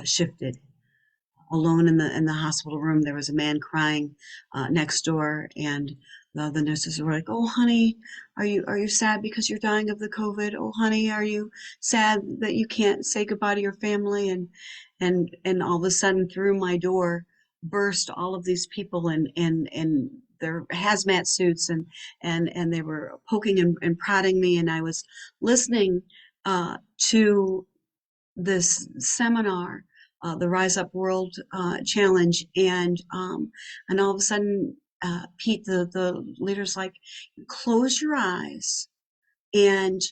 shifted. Alone in the hospital room, there was a man crying next door, and the nurses were like, "Oh, honey, are you sad because you're dying of the COVID? Oh, honey, are you sad that you can't say goodbye to your family?" And all of a sudden, through my door burst all of these people and their hazmat suits, and they were poking and prodding me, and I was listening to this seminar, the Rise Up World Challenge, and all of a sudden, Pete, the leader's like, close your eyes and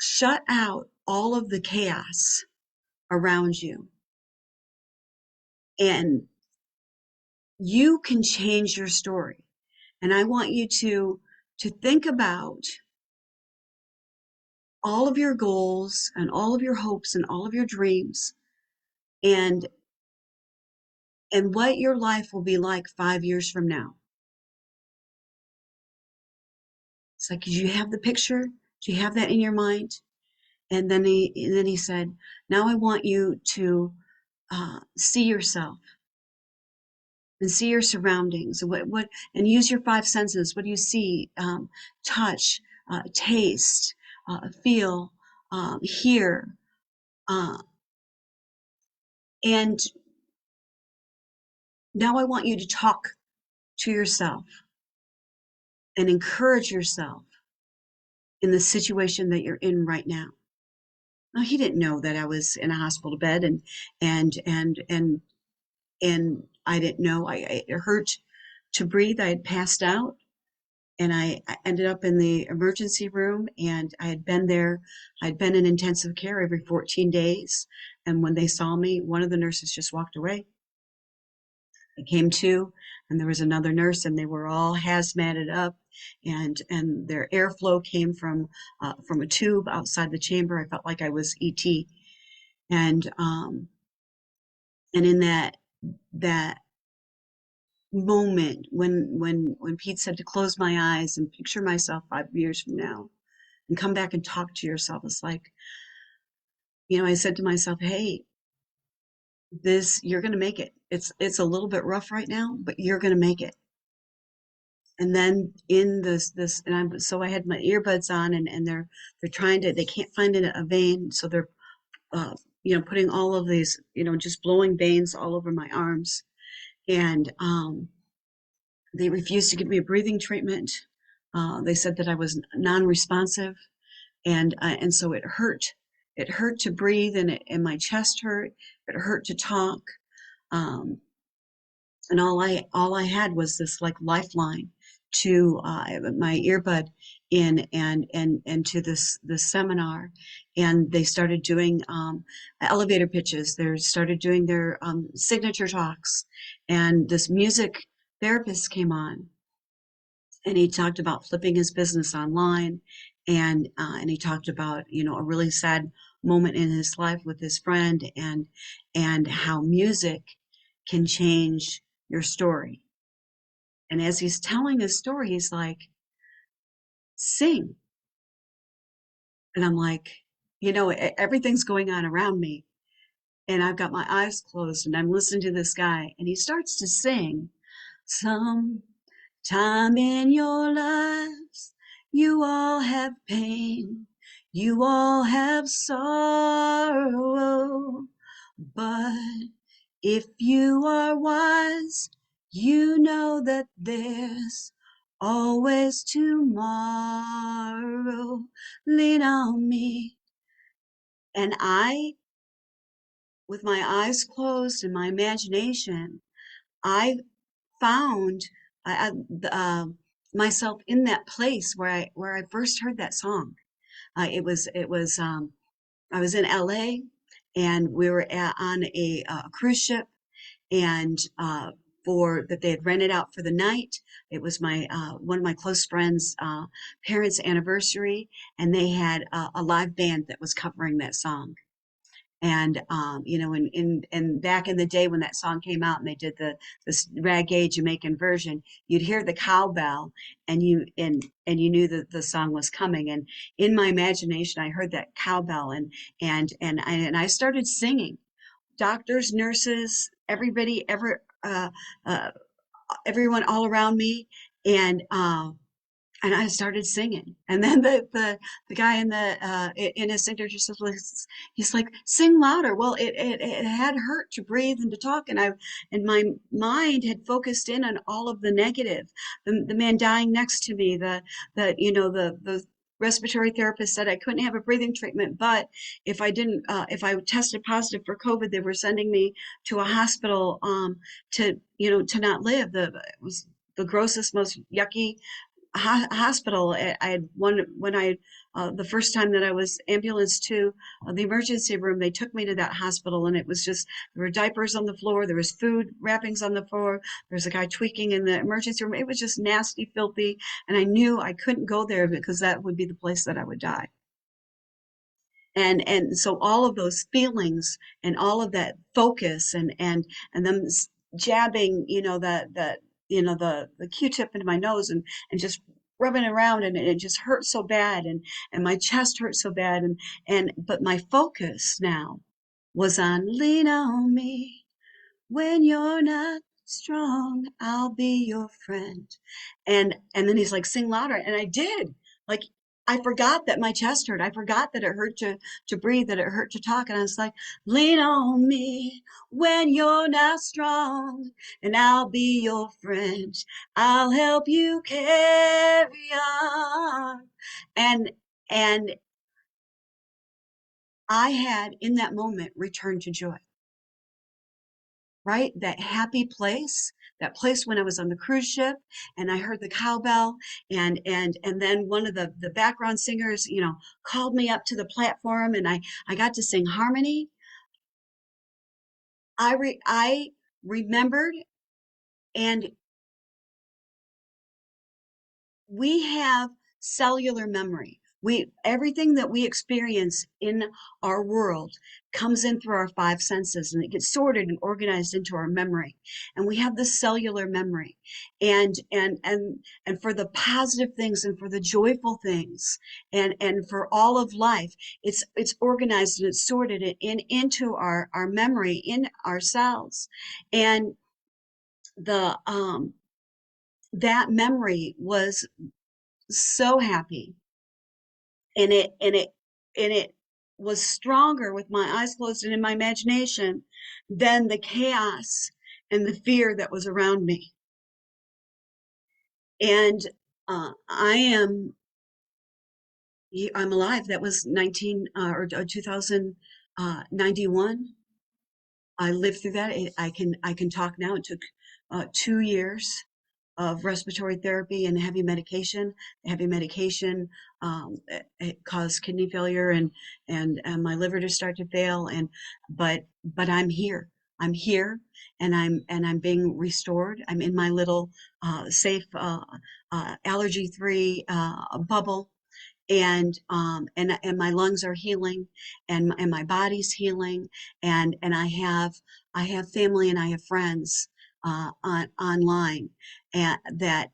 shut out all of the chaos around you, and you can change your story. And I want you to think about all of your goals and all of your hopes and all of your dreams, and what your life will be like 5 years from now. It's like, do you have the picture? Do you have that in your mind? And then he said, now I want you to see yourself and see your surroundings. And use your five senses. What do you see? Touch, taste, feel, hear, uh, and now I want you to talk to yourself and encourage yourself in the situation that you're in right now. Now, he didn't know that I was in a hospital bed, and and and and I didn't know. It hurt to breathe. I had passed out, and I ended up in the emergency room, and I had been there. I'd been in intensive care every 14 days, and when they saw me, one of the nurses just walked away. I came to, and there was another nurse, and they were all hazmated up, and their airflow came from a tube outside the chamber. I felt like I was ET, and in that moment when Pete said to close my eyes and picture myself 5 years from now and come back and talk to yourself, it's like, I said to myself, hey, this, you're going to make it. It's a little bit rough right now, but you're going to make it. And then in this, and I had my earbuds on, and they're trying to, they can't find a vein, so they're putting all of these, just blowing veins all over my arms, and they refused to give me a breathing treatment. They said that I was non-responsive, and so it hurt. It hurt to breathe, and my chest hurt. It hurt to talk, um, and all I had was this like lifeline to my earbud in, and to this seminar. And they started doing elevator pitches. They started doing their signature talks, and this music therapist came on, and he talked about flipping his business online, and he talked about a really sad moment in his life with his friend, and how music can change your story. And as he's telling his story, he's like, sing. And I'm like, everything's going on around me, and I've got my eyes closed, and I'm listening to this guy, and he starts to sing, some time in your lives, you all have pain, you all have sorrow, but if you are wise, you know that there's always tomorrow. Lean on me. And I, with my eyes closed and my imagination, I found myself in that place where I first heard that song. It was I was in LA, and we were on a cruise ship, and for that they had rented out for the night. It was my one of my close friends' parents' anniversary, and they had a live band that was covering that song. and back in the day when that song came out and they did this reggae Jamaican version, you'd hear the cowbell and you knew that the song was coming. And in my imagination, I heard that cowbell and I started singing. Doctors, nurses, everybody, uh, everyone all around me, and uh, and I started singing. And then the guy in his signature says, he's like, sing louder. Well, it had hurt to breathe and to talk, and my mind had focused in on all of the negative, the man dying next to me, the respiratory therapist said I couldn't have a breathing treatment, but if I tested positive for COVID, they were sending me to a hospital to not live. It was the grossest, most yucky hospital. I had one when I the first time that I was ambulanced to the emergency room. They took me to that hospital, and it was just there were diapers on the floor, there was food wrappings on the floor, there was a guy tweaking in the emergency room. It was just nasty, filthy, and I knew I couldn't go there because that would be the place that I would die. And so all of those feelings and all of that focus and them jabbing, the Q-tip into my nose and just rubbing around, and it just hurt so bad, and my chest hurt so bad, but my focus now was on lean on me when you're not strong, I'll be your friend. And then he's like, sing louder. And I did. Like, I forgot that my chest hurt. I forgot that it hurt to breathe, that it hurt to talk. And I was like, lean on me when you're not strong, and I'll be your friend. I'll help you carry on. And and I had in that moment returned to joy, right? That happy place, that place when I was on the cruise ship and I heard the cowbell, and then one of the background singers, called me up to the platform, and I got to sing harmony. I remembered, and we have cellular memory. Everything that we experience in our world comes in through our five senses, and it gets sorted and organized into our memory. And we have this cellular memory. And for the positive things and for the joyful things and for all of life, it's organized and it's sorted into our memory in our cells. And the that memory was so happy, and it was stronger with my eyes closed and in my imagination than the chaos and the fear that was around me. And I am I'm alive. That was 2091. I lived through that. I can talk now. It took 2 years of respiratory therapy and heavy medication. Heavy medication it caused kidney failure and my liver to start to fail. But I'm here. I'm here, and I'm being restored. I'm in my little safe allergy-free bubble, and my lungs are healing, and my body's healing, and I have family and I have friends online, and that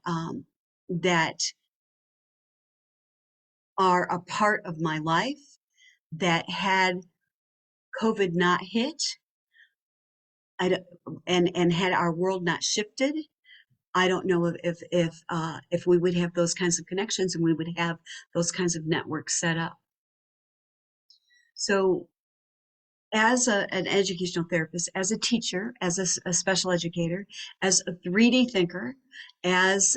are a part of my life that had COVID not hit, I don't, and had our world not shifted, I don't know if we would have those kinds of connections and we would have those kinds of networks set up. So an educational therapist, as a teacher, as a special educator, as a 3D thinker, as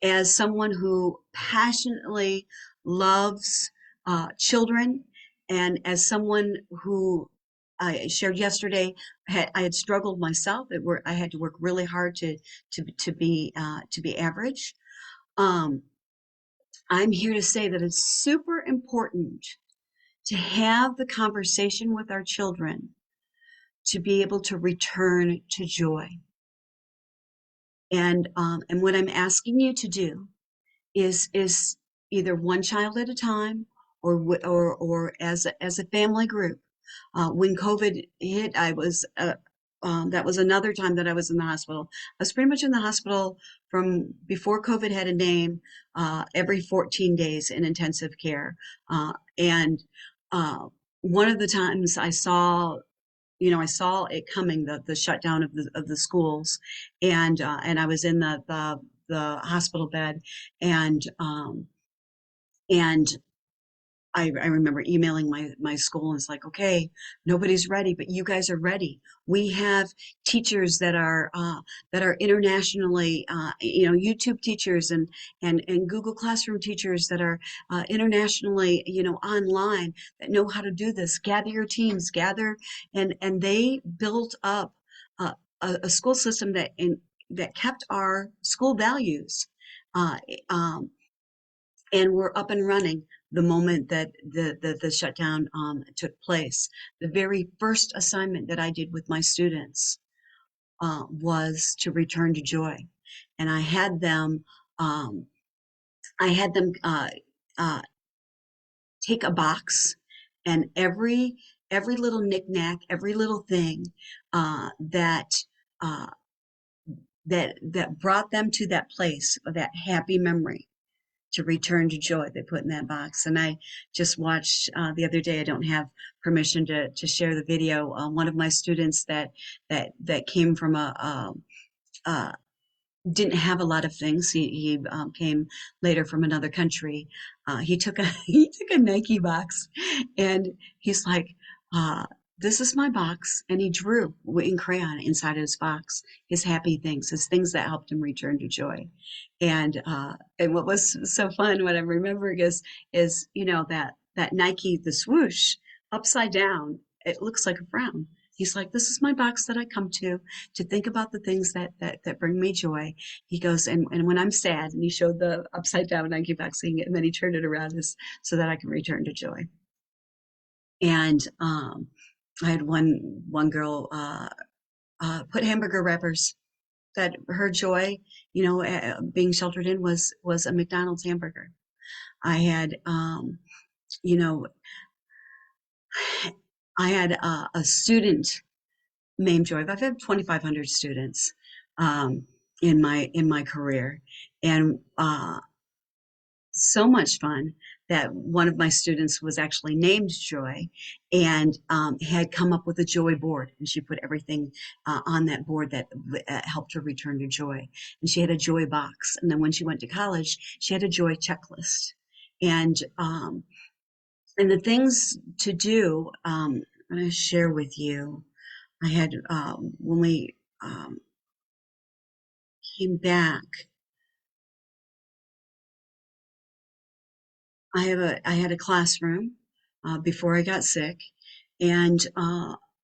as someone who passionately loves children, and as someone who I shared yesterday, I had struggled myself. I had to work really hard to be average. Um, I'm here to say that it's super important to have the conversation with our children to be able to return to joy. And what I'm asking you to do is either one child at a time, or as a family group, When COVID hit, that was another time that I was in the hospital. I was pretty much in the hospital from before COVID had a name, every 14 days in intensive care. And one of the times I saw it coming, the shutdown of the schools, and I was in the hospital bed, and and I remember emailing my school, and it's like, okay, nobody's ready, but you guys are ready. We have teachers that are internationally, YouTube teachers and Google Classroom teachers that are internationally, online, that know how to do this. Gather your teams, gather, and they built up a, a school system that kept our school values. Uh, um, and we're up and running the moment that the shutdown took place. The very first assignment that I did with my students was to return to joy, and um, I had them uh, take a box, and every little knickknack, every little thing uh, that uh, that brought them to that place of that happy memory, to return to joy, they put in that box. And I just watched the other day, I don't have permission to share the video, one of my students that came from a didn't have a lot of things. He came later from another country. He took a he took a Nike box, and he's like, uh, "This is my box," and he drew in crayon inside of his box his happy things, his things that helped him return to joy. And what was so fun, what I'm remembering is that Nike, the swoosh upside down. It looks like a frown. He's like, "This is my box that I come to think about the things that bring me joy." He goes, and when I'm sad, and he showed the upside down Nike boxing, and then he turned it around so that I can return to joy. And I had one girl put hamburger wrappers, that her joy, being sheltered in, was a McDonald's hamburger. I had, you know, I had a student named Joy. I've had 2,500 students in my career, and so much fun that one of my students was actually named Joy, and had come up with a joy board, and she put everything on that board that helped her return to joy. And she had a joy box, and then when she went to college, she had a joy checklist. And um, and the things to do, I'm going to share with you. I had when we came back, I had a classroom before I got sick, and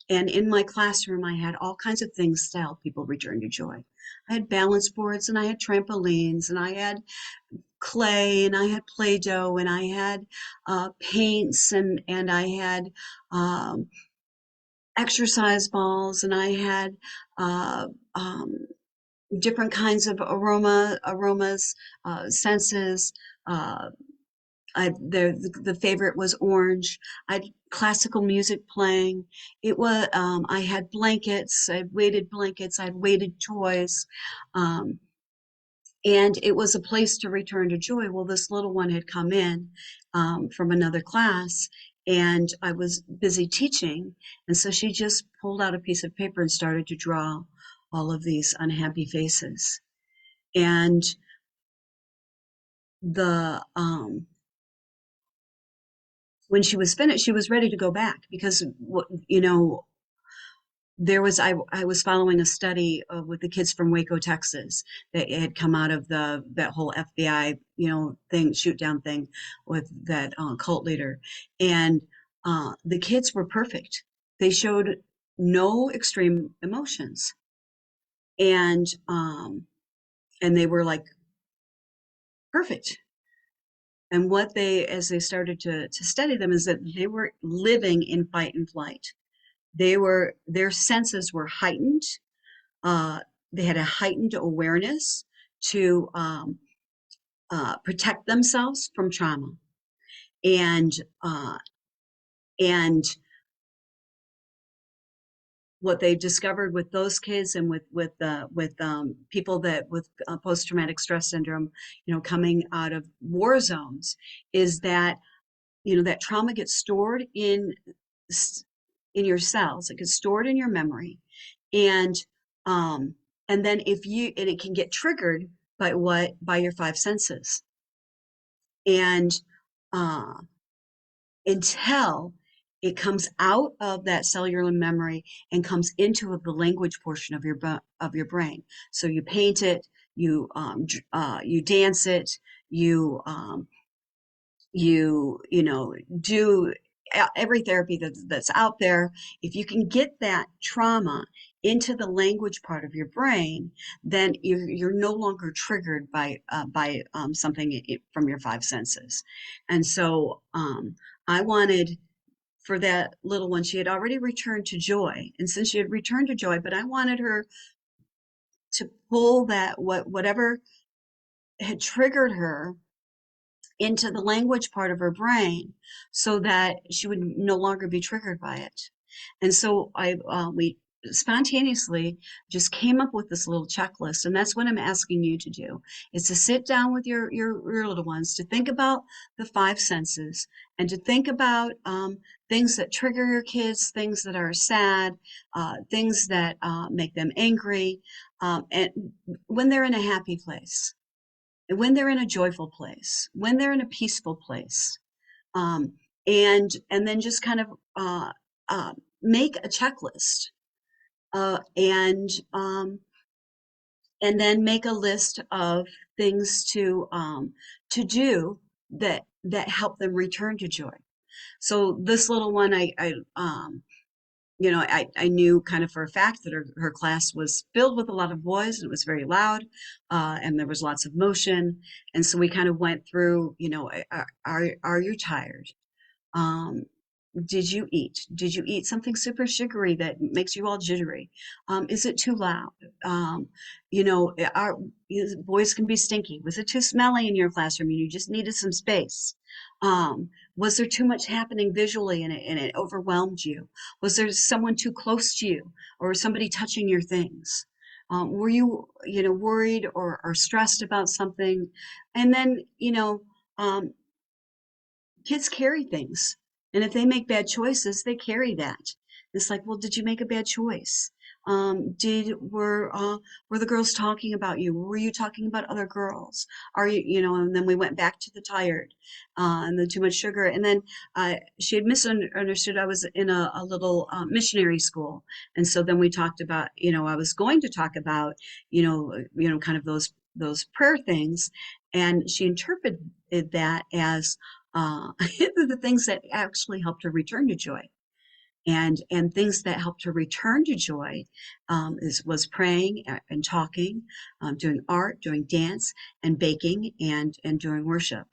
in my classroom I had all kinds of things to help people return to joy. I had balance boards, and I had trampolines, and I had clay, and I had Play-Doh, and I had paints, and I had um, exercise balls, and I had uh, um, different kinds of aromas, senses. Uh, the favorite was orange. I had classical music playing. I had blankets. I had weighted blankets. I had weighted toys. Um, and it was a place to return to joy. Well, this little one had come in from another class, and I was busy teaching, and so she just pulled out a piece of paper and started to draw all of these unhappy faces. And the when she was finished, she was ready to go back, because I was following a study with the kids from Waco, Texas, that had come out of that whole FBI thing, shoot down thing, with that cult leader. And the kids were perfect. They showed no extreme emotions, and they were like perfect. And as they started to study them, is that they were living in fight and flight. Their senses were heightened. Uh, they had a heightened awareness to protect themselves from trauma, and uh, and what they discovered with those kids and with people that with post-traumatic stress syndrome, coming out of war zones, is that that trauma gets stored in your cells. It gets stored in your memory, and um, and then it can get triggered by your five senses, and uh, until it comes out of that cellular memory and comes into the language portion of your brain. So you paint it, you dance it, you do every therapy that's out there. If you can get that trauma into the language part of your brain, then you're no longer triggered by something from your five senses. And so I wanted for that little one, she had already returned to joy, and since she had returned to joy, but I wanted her to pull that whatever had triggered her into the language part of her brain so that she would no longer be triggered by it. And so we spontaneously just came up with this little checklist, and that's what I'm asking you to do, is to sit down with your little ones, to think about the five senses, and to think about things that trigger your kids, things that are sad, things that make them angry, and when they're in a happy place, when they're in a joyful place, when they're in a peaceful place, um, and then just kind of make a checklist, and then make a list of things to do that help them return to joy. So this little one, I knew kind of for a fact that her class was filled with a lot of boys, and it was very loud, and there was lots of motion. And so we kind of went through, are you tired? Um, did you eat? Did you eat something super sugary that makes you all jittery? Is it too loud? Boys can be stinky. Was it too smelly in your classroom and you just needed some space? Was there too much happening visually and it overwhelmed you? Was there someone too close to you or somebody touching your things? Were you, worried or stressed about something? And then, um, kids carry things. And if they make bad choices, they carry that. It's like, well, did you make a bad choice? Were the girls talking about you? Were you talking about other girls? Are you, and then we went back to the tired, and the too much sugar. And then she had misunderstood I was in a little missionary school. And so then we talked about, I was going to talk about, kind of those prayer things. And she interpreted that as the things that actually helped her return to joy, and things that helped her return to joy was praying and talking, doing art, doing dance, and baking, and doing worship.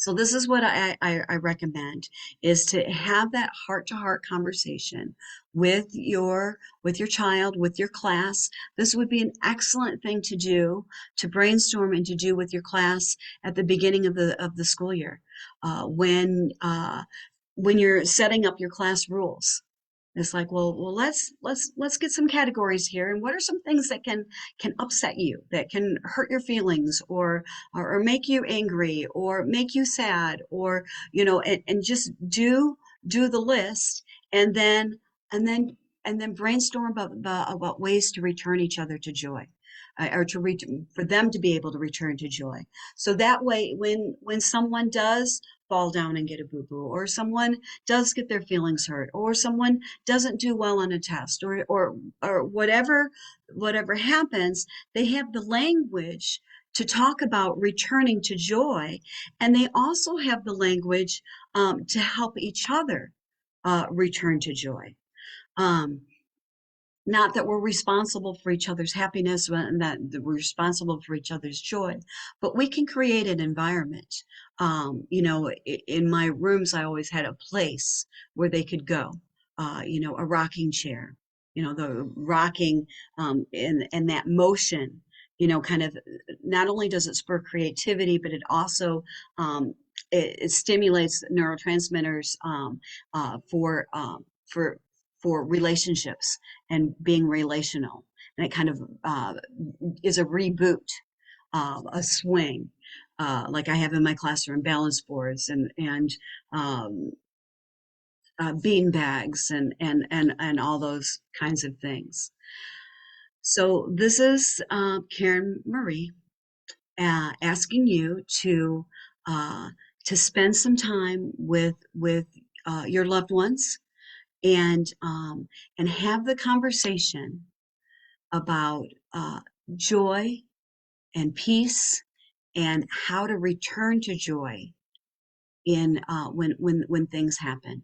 So this is what I recommend, is to have that heart-to-heart conversation with your child, with your class. This would be an excellent thing to do, to brainstorm and to do with your class at the beginning of the school year, when you're setting up your class rules. It's like, well, let's get some categories here. And what are some things that can upset you, that can hurt your feelings, or make you angry, or make you sad, or and just do the list, and then and then and then brainstorm about ways to return each other to joy, or for them to be able to return to joy. So that way, when someone does fall down and get a boo-boo, or someone does get their feelings hurt, or someone doesn't do well on a test, or whatever happens, they have the language to talk about returning to joy, and they also have the language to help each other return to joy. Um, Not that we're responsible for each other's happiness and that we're responsible for each other's joy, but we can create an environment. In my rooms, I always had a place where they could go, a rocking chair, the rocking, and that motion, kind of, not only does it spur creativity, but it also, it stimulates neurotransmitters for for relationships and being relational. And it kind of is a reboot, a swing, like I have in my classroom, balance boards and um, bean bags and all those kinds of things. So this is Karen Marie asking you uh, to spend some time with your loved ones and have the conversation about joy and peace and how to return to joy in when things happen.